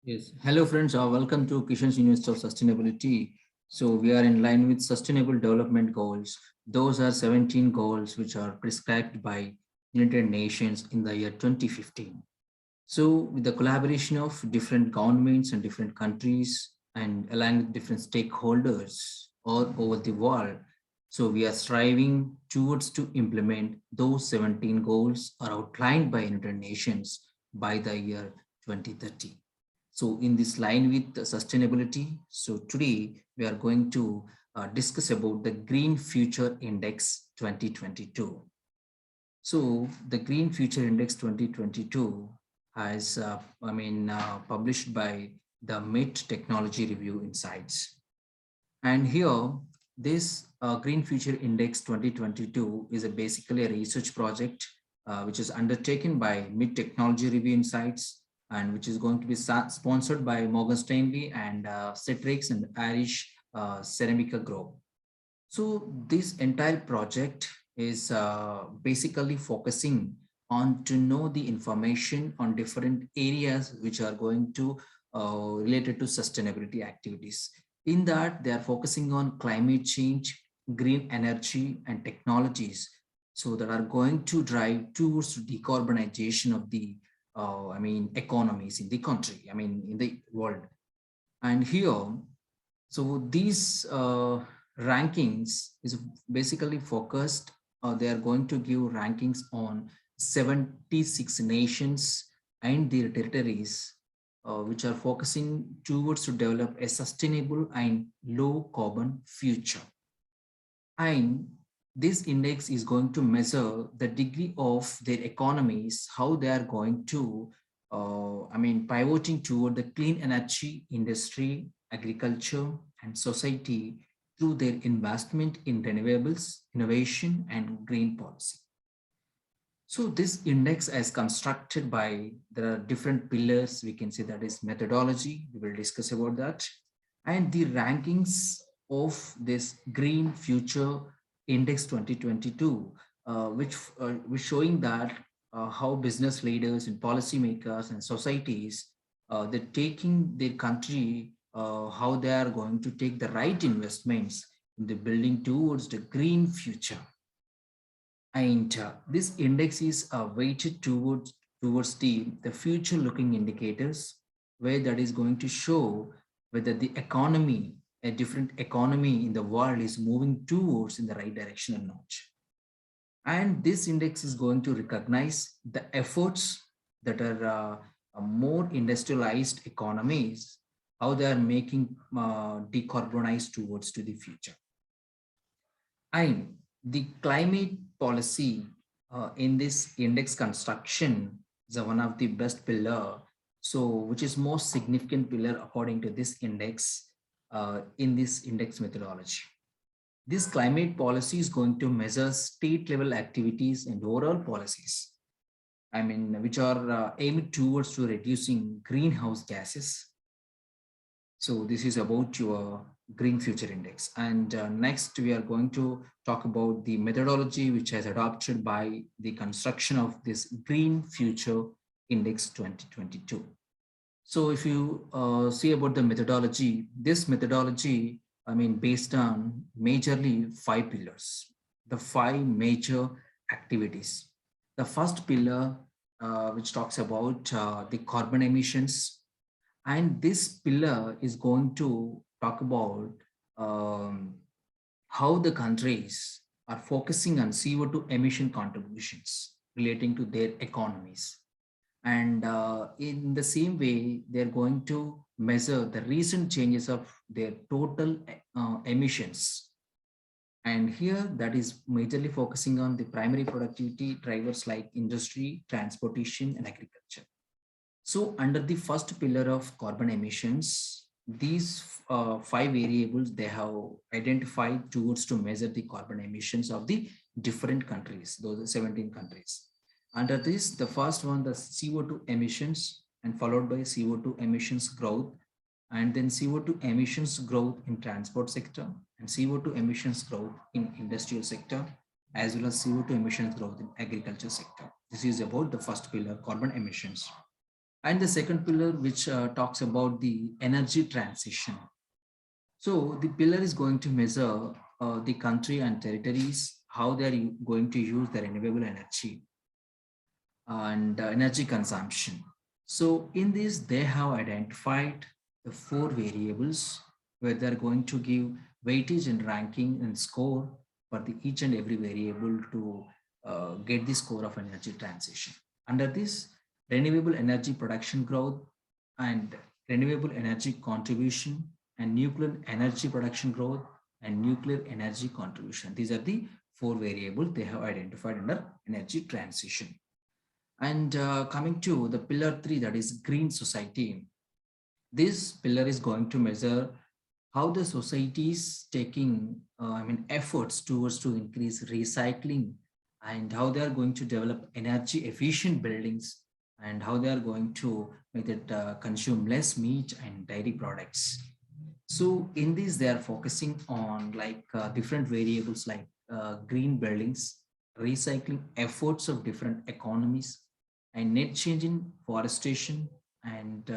Yes. Hello, friends. Welcome to Kishan's University of Sustainability. So, we are in line with Sustainable Development Goals. Those are 17 goals which are prescribed by United Nations in the year 2015. So, with the collaboration of different governments and different countries and along with different stakeholders all over the world, so we are striving towards to implement those 17 goals are outlined by United Nations by the year 2030. So in this line with the sustainability, so today we are going to discuss about the Green Future Index 2022. So the Green Future Index 2022 has, published by the MIT Technology Review Insights. And here, this Green Future Index 2022 is basically a research project which is undertaken by Mid Technology Review Insights and which is going to be sponsored by Morgan Stanley and Citrix and Irish Ceramica Group. So this entire project is basically focusing on to know the information on different areas which are going to related to sustainability activities. In that, they are focusing on climate change, green energy, and technologies. So that are going to drive towards decarbonization of the, economies in the country. In the world. And here, so these rankings is basically focused. They are going to give rankings on 76 nations and their territories which are focusing towards to develop a sustainable and low carbon future. And this index is going to measure the degree of their economies, how they are going to, pivoting toward the clean energy industry, agriculture, and society through their investment in renewables, innovation, and green policy. So this index is constructed by, there are different pillars. We can say that is methodology. We will discuss about that. And the rankings of this Green Future Index 2022, which showing that how business leaders and policymakers and societies, they're taking their country, how they are going to take the right investments in the building towards the green future. And this index is weighted towards the future looking indicators where that is going to show whether the economy, a different economy in the world is moving towards in the right direction or not. And this index is going to recognize the efforts that are more industrialized economies, how they are making decarbonized towards to the future. And the climate policy in this index construction is one of the best pillar. So, which is most significant pillar according to this index in this index methodology. This climate policy is going to measure state level activities and overall policies. Which are aimed towards to reducing greenhouse gases. So this is about your Green Future Index. And next, we are going to talk about the methodology which has adopted by the construction of this Green Future Index 2022. So if you see about the methodology, this methodology, based on majorly 5 pillars, the 5 major activities. The first pillar, which talks about the carbon emissions, and this pillar is going to talk about how the countries are focusing on CO2 emission contributions relating to their economies. And in the same way, they're going to measure the recent changes of their total emissions. And here that is majorly focusing on the primary productivity drivers like industry, transportation, and agriculture. So under the first pillar of carbon emissions, these 5 variables they have identified towards to measure the carbon emissions of the different countries, those are 17 countries. Under this, the first one, the CO2 emissions, and followed by CO2 emissions growth, and then CO2 emissions growth in transport sector, and CO2 emissions growth in industrial sector, as well as CO2 emissions growth in agriculture sector. This is about the first pillar, carbon emissions. And the second pillar, which talks about the energy transition. So the pillar is going to measure the country and territories, how they are going to use the renewable energy and energy consumption. So in this, they have identified the four variables where they're going to give weightage and ranking and score for the each and every variable to get the score of energy transition. Under this, renewable energy production growth and renewable energy contribution and nuclear energy production growth and nuclear energy contribution. These are the four variables they have identified under energy transition. And coming to the pillar three, that is green society. This pillar is going to measure how the society is taking, efforts towards to increase recycling and how they are going to develop energy efficient buildings and how they are going to make it consume less meat and dairy products. So in this, they are focusing on like different variables like green buildings, recycling efforts of different economies, and net change in forestation, and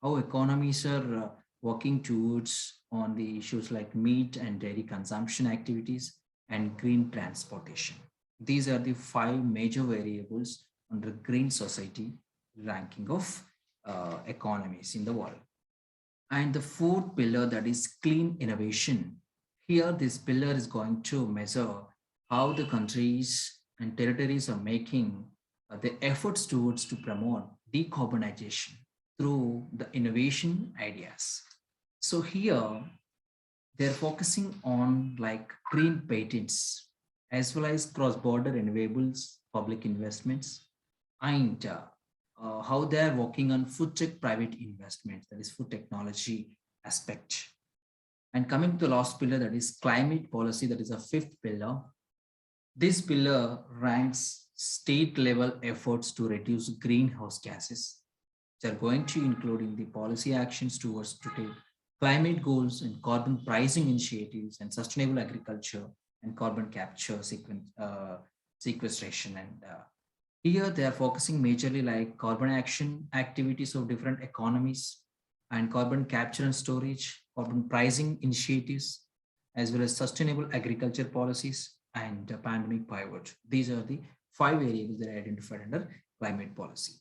how economies are working towards on the issues like meat and dairy consumption activities and green transportation. These are the five major variables under green society ranking of economies in the world. And the fourth pillar, that is clean innovation. Here, this pillar is going to measure how the countries and territories are making the efforts towards to promote decarbonization through the innovation ideas. So here, they're focusing on like green patents as well as cross-border renewables, public investments, and how they are working on food tech private investments, that is food technology aspect. And coming to the last pillar, that is climate policy, that is a fifth pillar. This pillar ranks state level efforts to reduce greenhouse gases. They are going to include in the policy actions towards to take climate goals and carbon pricing initiatives and sustainable agriculture and carbon capture sequestration. And here they are focusing majorly like carbon action activities of different economies and carbon capture and storage, carbon pricing initiatives, as well as sustainable agriculture policies and pandemic pivot. These are the five variables that are identified under climate policy.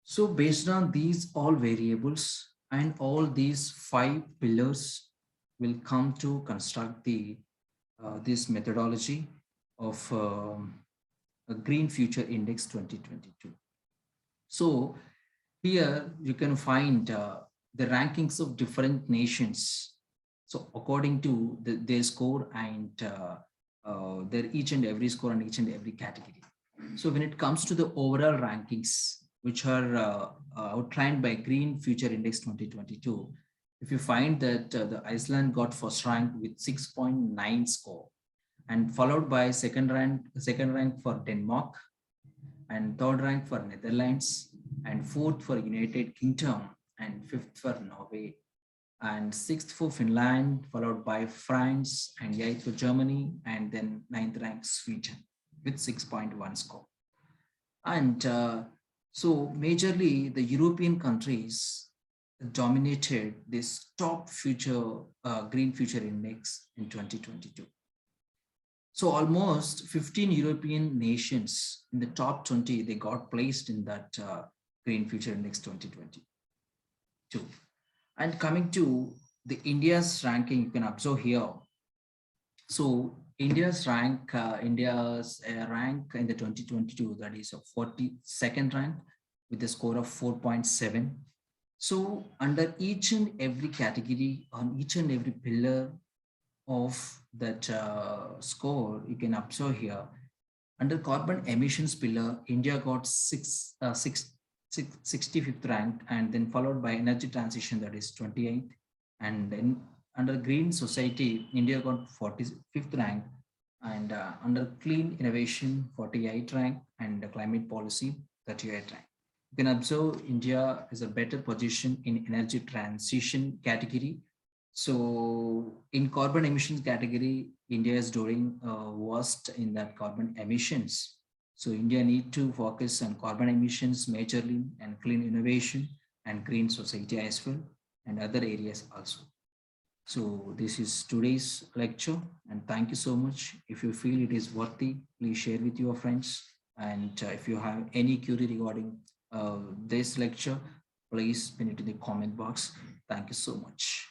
So based on these all variables and all these five pillars will come to construct the this methodology of a Green Future Index 2022. So here you can find the rankings of different nations. So according to their score and their each and every score and each and every category. So when it comes to the overall rankings, which are outlined by Green Future Index 2022, if you find that the Iceland got first rank with 6.9 score, and followed by second rank for Denmark, and third rank for Netherlands, and fourth for United Kingdom, and fifth for Norway, and sixth for Finland, followed by France, and eighth for Germany, and then ninth rank Sweden with 6.1 score. And so majorly the European countries dominated this top future green future index in 2022. So almost 15 European nations in the top 20, they got placed in that Green Future Index 2022. And coming to the India's ranking, you can observe here. So India's rank in the 2022, that is a 42nd rank with a score of 4.7. So under each and every category, on each and every pillar of that score, you can observe here. Under carbon emissions pillar, India got 65th rank, and then followed by energy transition, that is 28th. And then under green society, India got 45th rank, and under clean innovation, 48th rank, and climate policy, 38th rank. You can observe India is a better position in energy transition category. So in carbon emissions category, India is doing worst in that carbon emissions. So India need to focus on carbon emissions majorly and clean innovation and green society as well and other areas also. So this is today's lecture and thank you so much. If you feel it is worthy, please share with your friends. And if you have any query regarding this lecture, please pin it in the comment box. Thank you so much.